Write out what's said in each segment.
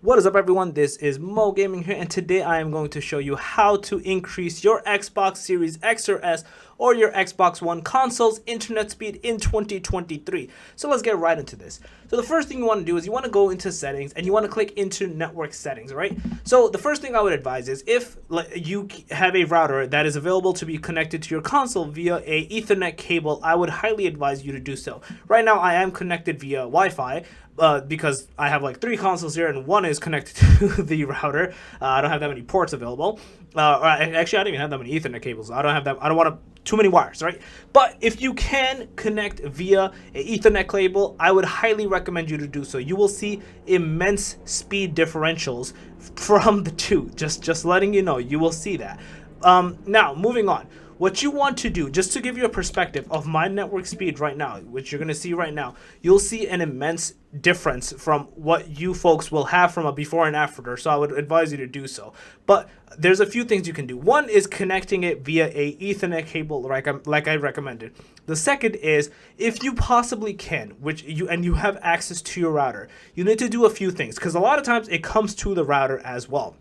What is up, everyone? This is Mo Gaming here, and today I am going to show you how to increase your Xbox Series X or S or your Xbox One console's internet speed in 2023. So let's get right into this. So the first thing you want to do is you want to go into settings and you want to click into network settings, right? So the first thing I would advise is if you have a router that is available to be connected to your console via a Ethernet cable, I would highly advise you to do so. Right now I am connected via Wi-Fi, because I have like 3 consoles here and one is connected to the router. I don't have that many ports available. Actually, I don't even have that many Ethernet cables. I don't want too many wires, right? But if you can connect via an Ethernet cable, I would highly recommend you to do so. You will see immense speed differentials from the two. Just letting you know, you will see that. Now, moving on. What you want to do, just to give you a perspective of my network speed right now, which you're going to see right now, you'll see an immense difference from what you folks will have from a before and after, so I would advise you to do so. But there's a few things you can do. One is connecting it via a Ethernet cable like I recommended. The second is, if you possibly can, you have access to your router, you need to do a few things, because a lot of times it comes to the router as well.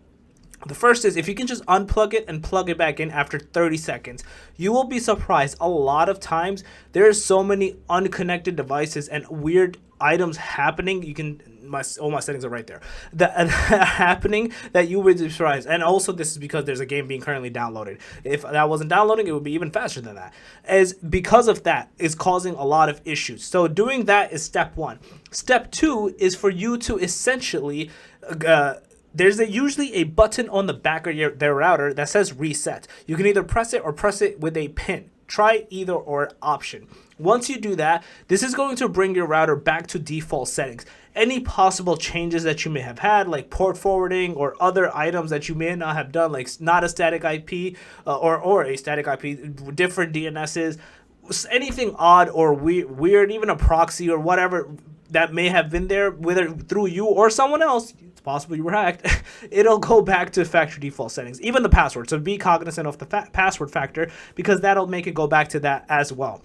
The first is, if you can just unplug it and plug it back in after 30 seconds, you will be surprised. A lot of times, there's so many unconnected devices and weird items happening. My settings are right there. That happening that you would be surprised. And also, this is because there's a game being currently downloaded. If that wasn't downloading, it would be even faster than that. As because of that is causing a lot of issues. So doing that is step one. Step two is for you to essentially there's usually a button on the back of their router that says reset. You can either press it or press it with a pin. Try either or option. Once you do that, this is going to bring your router back to default settings. Any possible changes that you may have had, like port forwarding or other items that you may not have done, like not a static IP or a static IP, different DNSs, anything odd or weird, even a proxy or whatever that may have been there, whether through you or someone else, it's possible you were hacked, it'll go back to factory default settings, even the password. So be cognizant of the password factor, because that'll make it go back to that as well.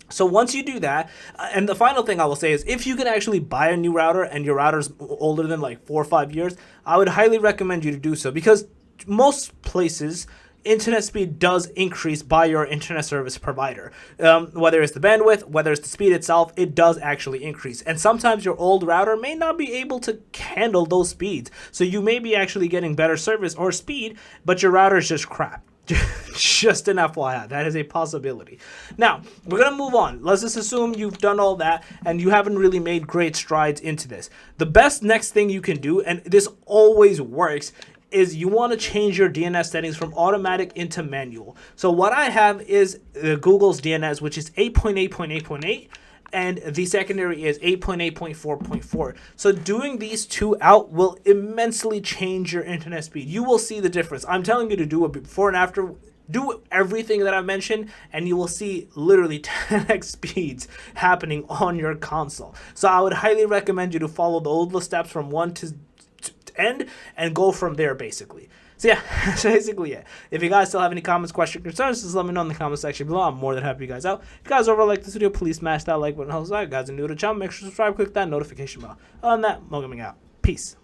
So once you do that, and the final thing I will say is, if you can actually buy a new router and your router's older than like 4 or 5 years, I would highly recommend you to do so, because most places internet speed does increase by your internet service provider. Whether it's the bandwidth, whether it's the speed itself, it does actually increase. And sometimes your old router may not be able to handle those speeds. So you may be actually getting better service or speed, but your router is just crap. Just an FYI, that is a possibility. Now, we're going to move on. Let's just assume you've done all that and you haven't really made great strides into this. The best next thing you can do, and this always works, is you want to change your DNS settings from automatic into manual. So what I have is Google's DNS, which is 8.8.8.8, and the secondary is 8.8.4.4. So doing these two out will immensely change your internet speed. You will see the difference. I'm telling you to do it before and after. Do everything that I mentioned, and you will see literally 10x speeds happening on your console. So I would highly recommend you to follow the steps from 1 to end and go from there, basically. So yeah, that's basically it. If you guys still have any comments, questions, concerns, just let me know in the comment section below. I'm more than happy you guys out. If you guys overall like this video, please smash that like button. Also, if you guys are new to the channel, make sure to subscribe, click that notification bell. Other than that, Mo Gaming out. Peace.